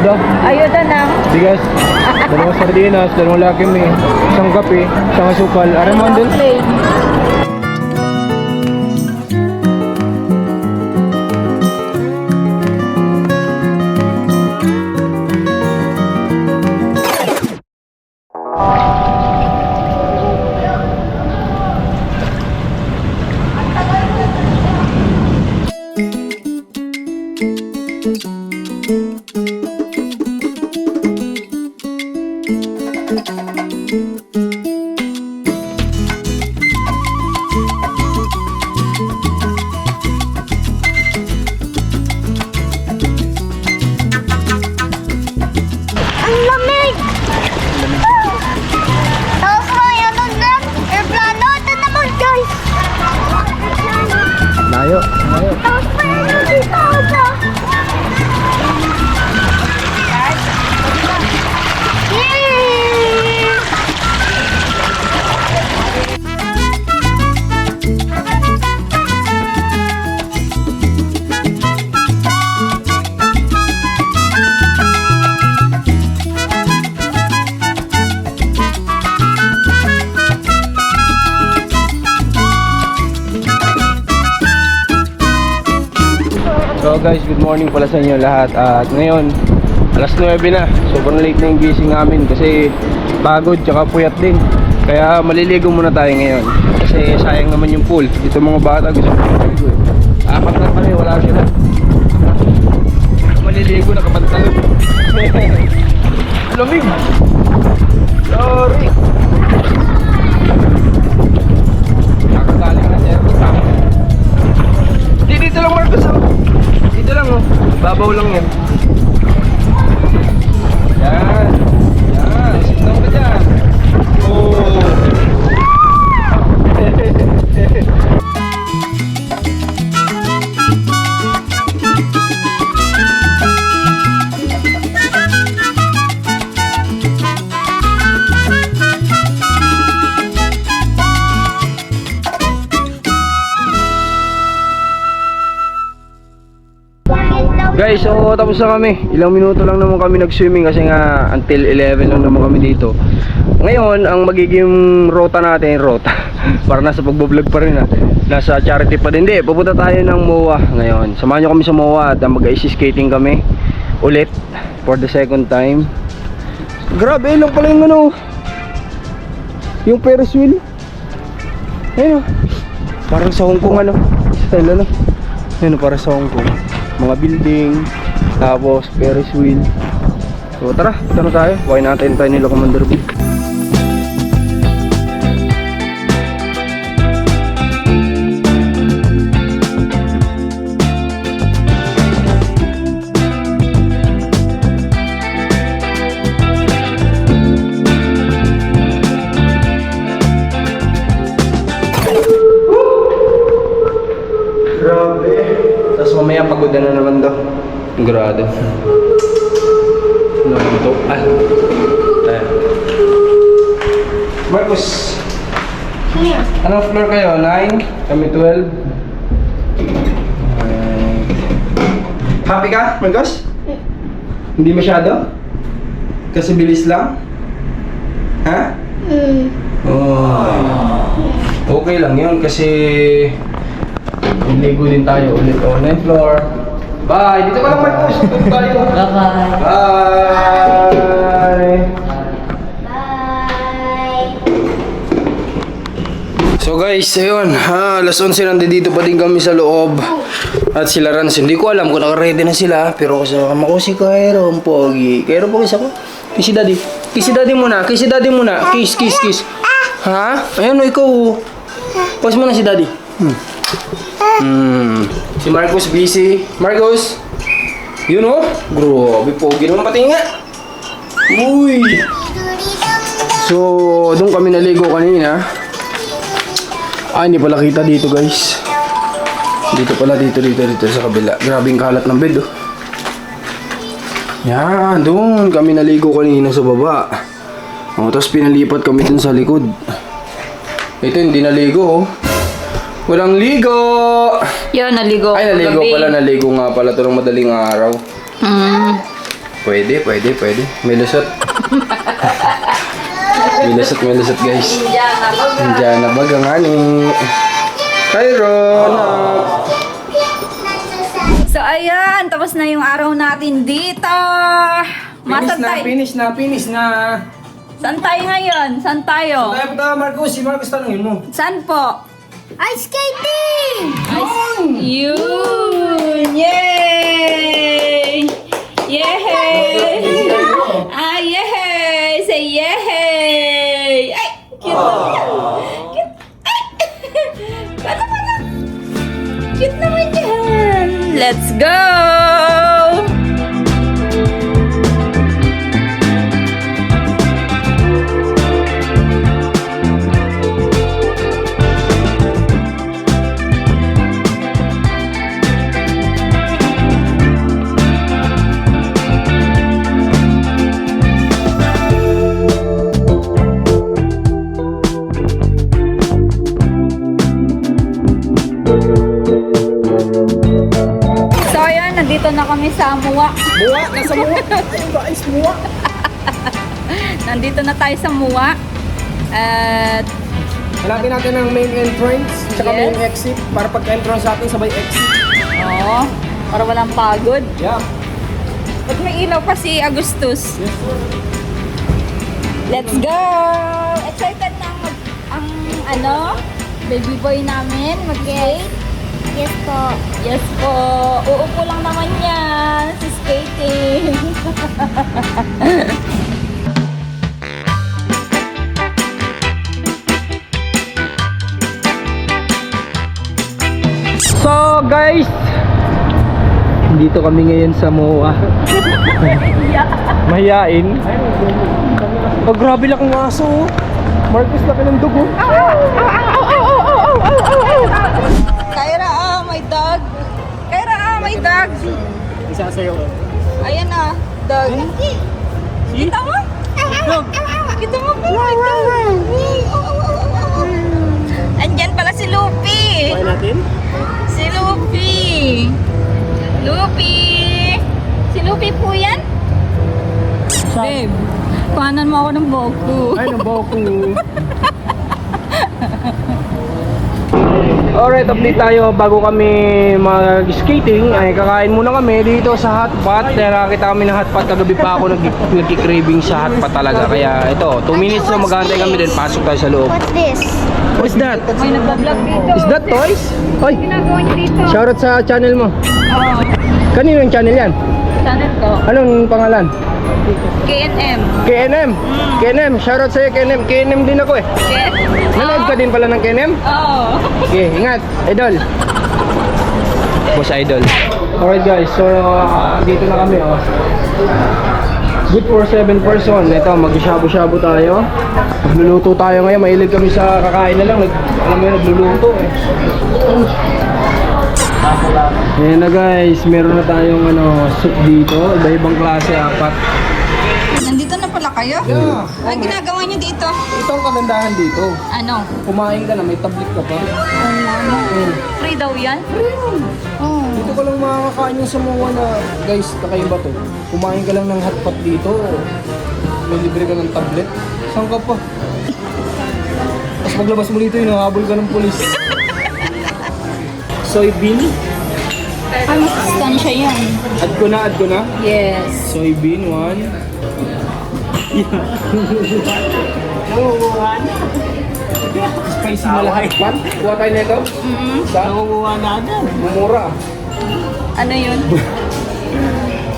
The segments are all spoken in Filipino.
Ayuda. Ayuda na. Bigas. Dalawang sardinas, dalawang lakimi, isang kape, isang asukal. Aram mo din? Plain. Ang lamig! Tapos may ano dyan? Airplano. Ito naman guys! Layo. Layo. Tapos may ano dito ako. Yay! So guys, good morning pala sa inyo lahat. At ngayon, alas 9 na. Sobrang late na yung gising namin kasi pagod tsaka puyat din. Kaya maliligo muna tayo ngayon. Kasi sayang naman yung pool. Dito mga bata gusto maliligo eh. Apat na kami, wala sila. Maliligo, nakapantalon. Lamig! Sorry! Nakagaling na sir. Dito lang Marcos ah. Dito lang oh. Babaw lang yan. Yan. Yan. Sitong ka dyan. Oh. Guys, so tapos na kami. Ilang minuto lang naman kami nag-swimming kasi nga until 11 lang naman kami dito. Ngayon, ang magiging rota natin, para nasa pagbablog pa rin ha. Nasa charity pa din. Hindi, pupunta tayo ng MOA ngayon. Samahan nyo kami sa MOA at mag-ice skating kami ulit for the second time. Grabe, lang pala yung ano, yung Ferris wheel. Ayun, parang sa Hong Kong ano, style ano. Ayun, parang sa Hong Kong. Mga building, tapos Ferris wheel. So tara, punta na tayo. Buhay natin tayo nila Commander B. Grabe. Tapos mamaya pagoda na naman daw. Grado. Ano ito? Ah. Ayan. Marcos. Anong floor kayo? 9? Kami 12. Happy ka, Marcos? Hindi masyado? Kasi bilis lang? Ha? Oh. Okay lang yun kasi ligo din tayo ulit. Oh, 9th floor. Bye! Dito ka lang Marcos. Bye! Bye-bye. Bye! Bye! So guys, ayun, alas 11 nandito pa din kami sa loob. At sila Rans, hindi ko alam kung naka-ready na sila. Pero kasama ko si Cairo, ang pogi. Cairo, pagis ako. Kiss si daddy. Kiss si daddy muna. Kiss si daddy muna. Kiss, kiss, kiss. Ha? Ayun o, ikaw. Pause mo na si daddy. Si Marcos busy. Marcos! Yun o. Grabe, pogi naman pati nga. Uy! So, doon kami naligo kanina. Ah, hindi pala kita dito guys. Dito pala, dito sa kabila. Grabing kalat ng bed oh. Yan, doon kami naligo kanina sa baba. Oh, tapos pinalipat kami dun sa likod. Ito hindi naligo oh. Walang ligo! Yun, naligo. Ay, naligo pala, naligo nga pala ito ng madaling araw. Pwede. May lusot. may lusot guys. Diyan na baga nga ni. Kyron! So ayan, tapos na yung araw natin dito. Finish na. Saan tayo ngayon? Saan tayo? Tayo punta, Marcos. Si Marcos tanongin mo. Saan po? Ice skating! Yun! Yay! Yay! Ah, yay! Say yay! Ay! Cute! Cute! Ay! Paano? Cute naman yan! Let's go! So ayan, nandito na kami sa Muwa. Nasa Muwa. Guys, Muwa. Nandito na tayo sa Muwa. At Hanapin natin ang main entrance, tsaka Yes. main exit, para pagka-entrance sa atin, sabay exit. oo, para walang pagod. Yeah. Ba't may ilaw pa si Agustus? Yes. Let's go! Excited na ang baby boy namin mag-skate? Yes po. Yes po. Uupo lang naman yan sa skating. So guys, dito kami ngayon sa MOA. Mahiyain. Oh, grabe lang ang aso. Marcos, laki ng dugo. Kyra, my dog. Kyra, my dog. Isa sa'yo. Ayan na, dog. Kita mo? Kita mo po, my dog. Andyan pala si Lupi. Kuhain natin? Si Lupi. Lupi. Si Lupi po yan? Babe, kuhanan mo ako ng boku. Ay, ng Boku. Alright, update tayo bago kami mag-skating. Ay, kakain muna kami dito sa hotpot. Kaya nakakita kami ng hotpot. Kagabi pa ako nag-craving sa hotpot talaga. Kaya ito, 2 minutes na mag-aantay kami din. Pasok tayo sa loob. What's this? What's that? May nagbablog dito. Is that toys? Hoy, Ginagawa niyo dito? shoutout sa channel mo. Oo. Kanino yung channel yan? Channel ko. Anong pangalan? KNM. KNM. KNM, shoutout sa'yo KNM. KNM din ako eh. Nanood ka din pala ng KNM? Oo. Okay, ingat, idol. Boss idol. Alright guys, so dito na kami oh. Good for 7 person. Ito, mag-shabu-shabu tayo. Magluluto tayo ngayon. Mahilig kami sa kakain na lang. Alam mo yun, nagluluto eh. Ayan na guys, meron na tayong soup dito. Iba-ibang klase, 4. Nandito na pala kayo? Yeah. Ang ginagawa niyo dito? Ito ang kagandahan dito. Ano? Kumain ka na, may tablet ka pa. Free daw yan? Dito ka lang makakain yung samuwa na, guys, kakaiba to. Kumain ka lang ng hotpot dito. May libre ka ng tablet. Saan ka pa? Tapos maglabas mo dito, hinahabol ka ng pulis. Soybean? Ay, masustansya yan. Add ko na. Yes. Soybean, 1. Spicy na lahat. Man, kuha tayo nito. Sa? Nakukuha na agad. Mumura. Ano yun?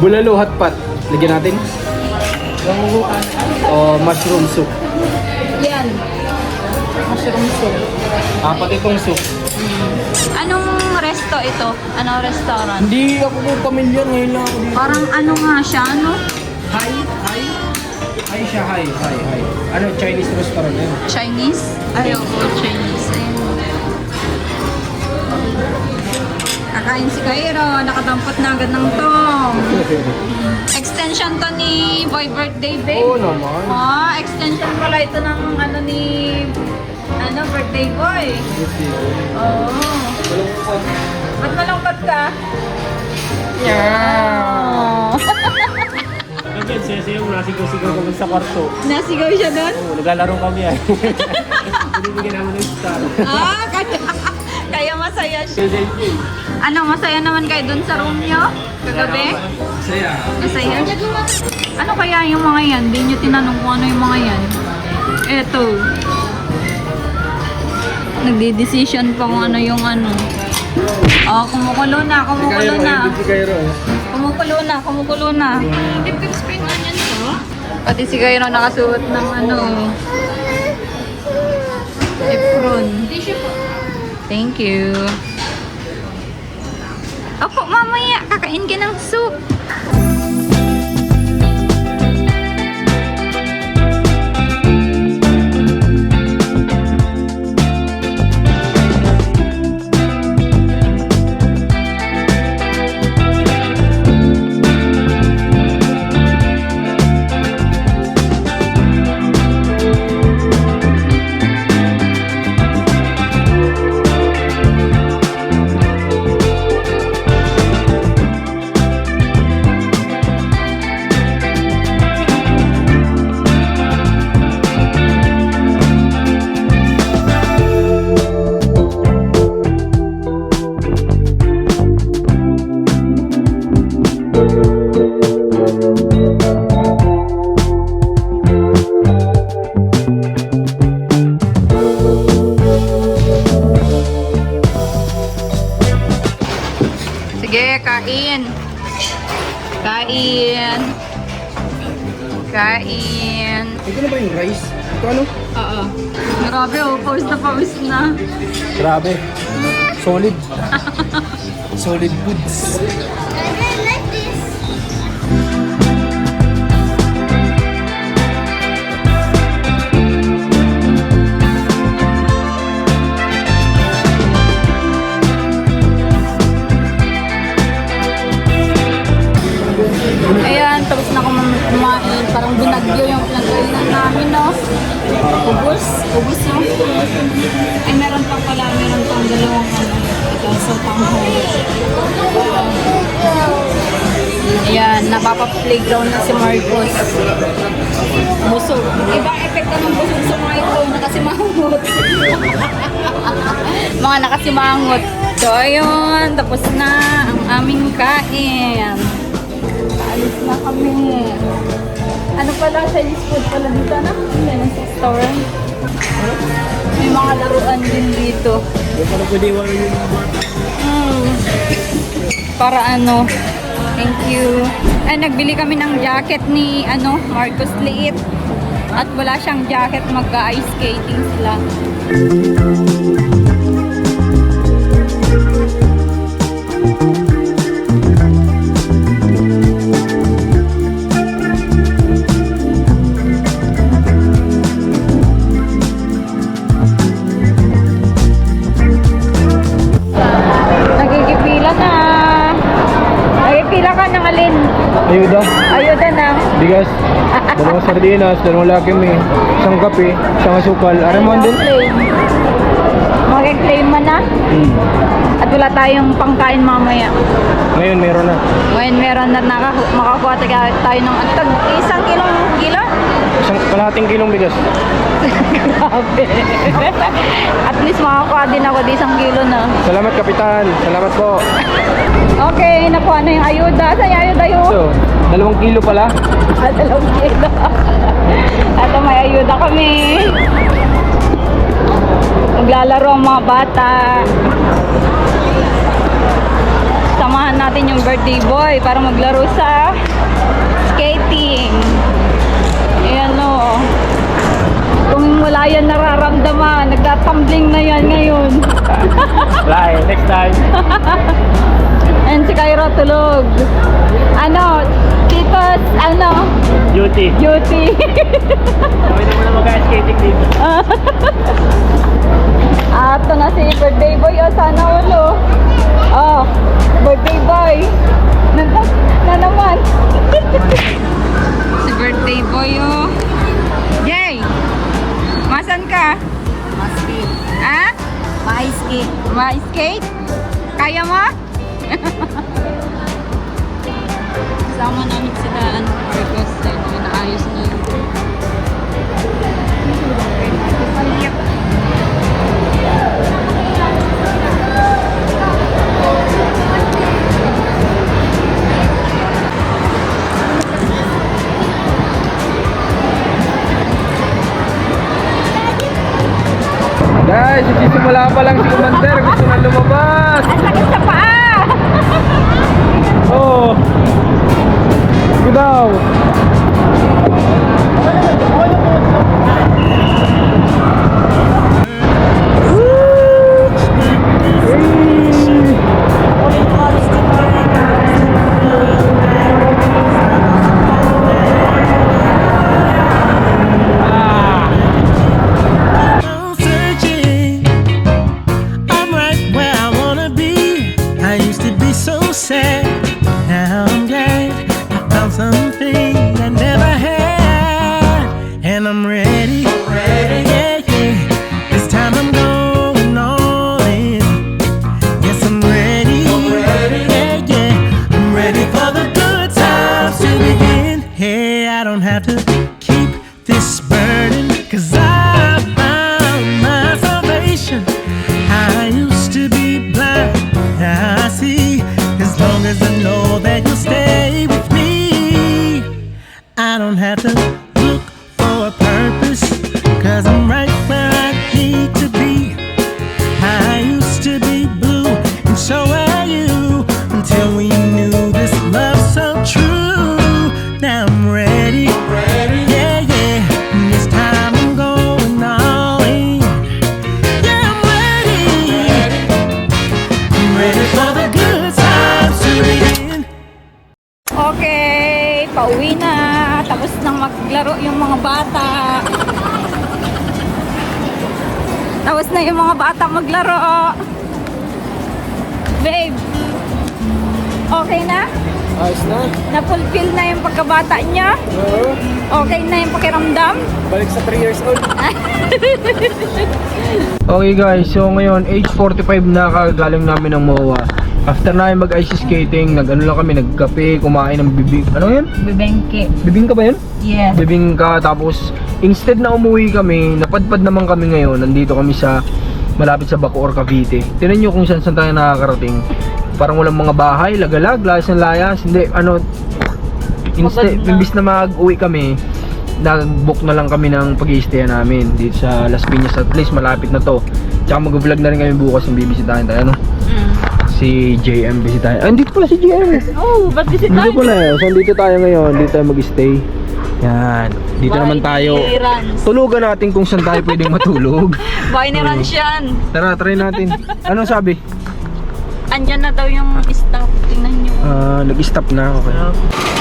Bulalo hotpot. Lagyan natin. O mushroom soup. Yan. Mushroom soup. Apat itong soup. Anong resto ito? Anong restaurant? Hindi ako pamilyar. Ngayon lang ako dito. Parang ano nga siya, ano? Hi. Hi siya, hi. Ano, Chinese restaurant yun. Chinese? Ayoko, Chinese. Ayun. Kakain si Cairo. Nakadampot na agad ng tong. Extension to ni Boy Birthday, babe. Oo naman. Ah, extension pala ito ng birthday boy. Oo. Ba't malungkot ka? Yeah. nagsasayaw, nasigaw-sigaw kami sa kwarto. Nasigaw siya doon? Oo, naglalaro kami ay. Binibigyan namin ng star. Ah, kaya masaya siya. Ano, masaya naman kayo doon sa room niyo? Kagabi? Saya. Masaya? Ano kaya yung mga yan? Hindi nyo tinanong kung ano yung mga yan. Eto. Nagdi-decision pa kung ano yung ano. Oh, kumukulo na, kumukulo na. Si Cairo. Kumukulo na. Dip spring onion to. Pati si Cairo nakasuot ng ano. Apron. Thank you. Opo, mamaya. Kakain ka ng soup. Sige, kain. Kain. Kain. Ito na ba yung rice? Ito ano? Oo. Grabe, oh. Pawis na pawis na. Grabe. Solid. Solid foods. Like this. Ayan, tapos na kumain. Parang binagyo yung pinagkainan namin, no? Ubus. Ubus, no? Ay, meron pang pala. Meron pang dalawang ano. Ito, so panghol. Ayan, napapa-playground na si Marcos. Busog. Ibang epekto ng busog sa mga ito. Nakasimangot. Mga nakasimangot. So, ayun. Tapos na ang aming kain. Alis na kami. Ano pala, Chinese food pala dito, no? Chinese restaurant. May mga laruan din dito. Yung parang pwede wala yung mga bata. Para ano, thank you. Ay, nagbili kami ng jacket ni, ano, Marcos Liit. At wala siyang jacket, mag-ice skating sila. Nagigipila na. Nagipila ka ng alin? Ayuda. Ayuda na. Bigas. Dalawang sardinas, dalawang lakimi, isang kape, isang asukal. Aramon din. Mag-claim man na. At wala tayong pangkain mamaya. Ngayon meron na. Ngayon meron na makakuha tayo ng isang kilo? Isang kalahating kilong bigas. Grabe. At least makakuha din ako di isang kilo na. Salamat kapitan. Salamat po. Okay, nakuha na yung ayuda. Saan yung ayuda yun? So, 2 kilo pala. 2 kilo. At may ayuda kami. Maglalaro ang mga bata. Samahan natin yung birthday boy para maglaro sa skating. Ayan o. Kung wala yan nararamdaman, nagtatumbling na yan ngayon. Bye, next time. And si Cairo tulog. Ano? Titos, ano? Duty. Duty. Kami naman na mag-skating dito. Ito na si birthday boy. O, sana ulo. Oh, birthday boy. Na naman. Si birthday boy, oh. Jay! Masan ka? Ma-skate. Ha? Ma-skate. Ma-skate? Kaya mo? Kasama namin sila, ano, Marcos. guys, simula pa lang si Commander. Gusto na lumabas. Ang sakit sa paa! Oh. Sige daw. I'm searching. I'm right where I wanna be. I used to be so sad. Now I'm glad I found something I never had. And I'm ready. Yeah, yeah. This time I'm going all in. Yes, I'm ready. Yeah, yeah. I'm ready for the good times to begin. Hey, I don't have to keep this burden, 'cause I found my salvation. I used to be blind, now I see. As long as I know that you'll stay with me, I don't have to look for a purpose, 'cause I'm right where I need to be. I used to be blue, and so are you, until we knew this love so true. Now I'm ready. Yeah, yeah. And this time I'm going all in. Yeah, I'm ready. I'm ready for the good times to begin. Okay, pauwi na. Tapos nang maglaro yung mga bata. Tapos na yung mga bata maglaro. Babe, okay na? Ayos na. Na-fulfill na yung pagkabata niya? Oo. Okay na yung pakiramdam? Balik sa 3 years old. Okay guys, so ngayon age 45 na kagaling namin ng MOA. After namin mag-ice skating, nag-ano lang kami, nagkape, kumain ng bibing. Ano yun? Bibengke. Bibingka ba yun? Yeah. Bibingka, tapos instead na umuwi kami, napadpad naman kami ngayon. Nandito kami sa malapit sa Bacoor, Cavite. Tingnan nyo kung saan tayo nakakarating. Parang walang mga bahay, lagalag, layas ng layas. Hindi, ano, instead, Maganda. imbis na mag-uwi kami, nag-book na lang kami ng pag-i-stay namin dito sa Las Piñas. At least malapit na to. Tsaka mag-vlog na rin kami bukas ng bibisitahin tayo, ano? Si JM bisitahin. Ah, dito pala si JM. Oh, ba't visit Dito pala eh. So, dito tayo ngayon. Dito tayo mag-stay. Yan. Dito naman tayo. Tulugan natin kung saan tayo pwedeng matulog. Bahay ni Rans yan. Tara, try natin. Anong sabi? Andyan na daw yung staff. Tingnan nyo. Nag-stop na. Okay.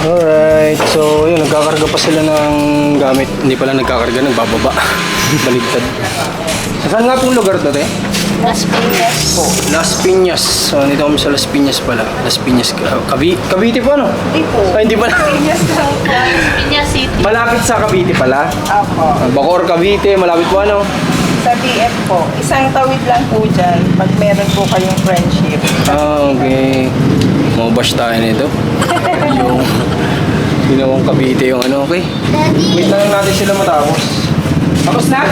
Alright. So, yun. Nagkakarga pa sila ng gamit. Hindi pala nagkakarga. Nagbababa. Baligtad. Saan nga pong lugar to, te? Las Piñas po. Las Piñas. So, nandito kami sa Las Piñas pala. Las Piñas. Cavite po, no? Hindi po. Ay, hindi pala. Las Piñas City. Malapit sa Cavite pala. Apo, Bacoor, Cavite. Malapit po, ano? sa DF po. Isang tawid lang po dyan pag meron po kayong friendship. Ah, okay. Mabash tayo nito. Yung ginawang Cavite yung ano, okay? Wait lang natin sila matapos. Tapos na?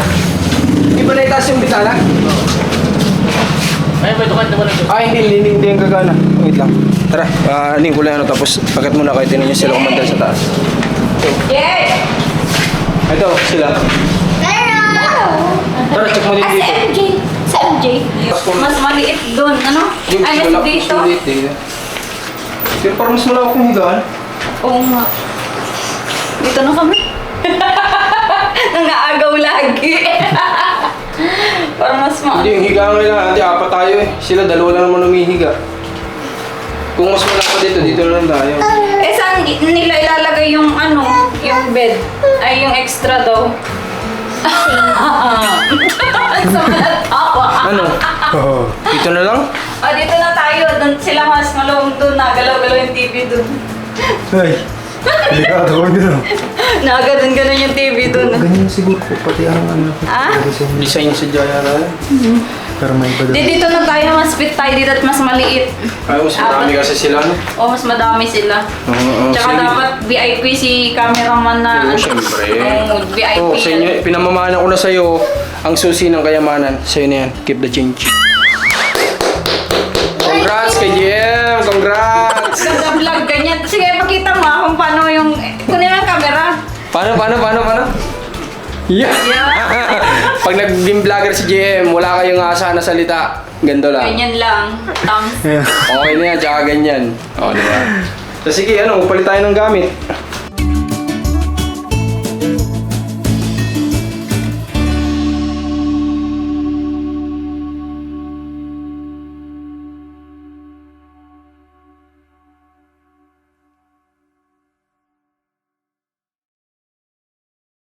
Hindi ba naitaas yung bitala? Ay, may tukad naman ito. Ah, hindi yung gagana. Wait lang. Tara, aning ko lang ano, tapos pakat muna kayo, tinan nyo sila kumandal sa taas. Yeah! Ito, sila. Tara, check mo din dito. MJ. Sa MJ. Mas maliit doon. Ano? Ay, mas dito. Pero parang mas malawak yung higaan. Oo nga. Dito na kami. Nangaagaw lagi. Parang mas Hindi, yung higaan nila, hindi, apat tayo eh. Sila, dalawa lang naman umihiga. Kung mas malawak dito, dito na lang tayo. Eh, saan nila ilalagay yung ano, yung bed? Ay, yung extra daw. Sa malatawa. Ano? Dito na lang? O, dito na tayo. Doon sila mas malawang doon. Nagalaw-galaw yung TV doon. Ay, delikado ko dito. Naganon-ganon yung TV doon. Ganyan siguro po, pati ang ano. Ah? Design sa Jaya. Pero may iba Di, dito na tayo. Mas fit tayo dito at mas maliit. Ay, mas marami kasi sila, no? O, mas madami sila. Oo, Tsaka sige. dapat VIP si cameraman na. Oo, syempre. Oo, VIP. Oo, sa inyo, pinamamana ko na sa'yo ang susi ng kayamanan. Sa'yo na yan, keep the change. Congrats kay JM! Congrats! Ganda vlog, ganyan. Sige, pakita mo kung paano yung... Kunin ang camera. Paano? Yeah! Yeah. Pag nag-game vlogger si JM, wala kayong asa na salita. Ganda lang. Ganyan lang. Thumbs. Okay na yan, tsaka ganyan. O, diba? So sige, ano, palit tayo ng gamit.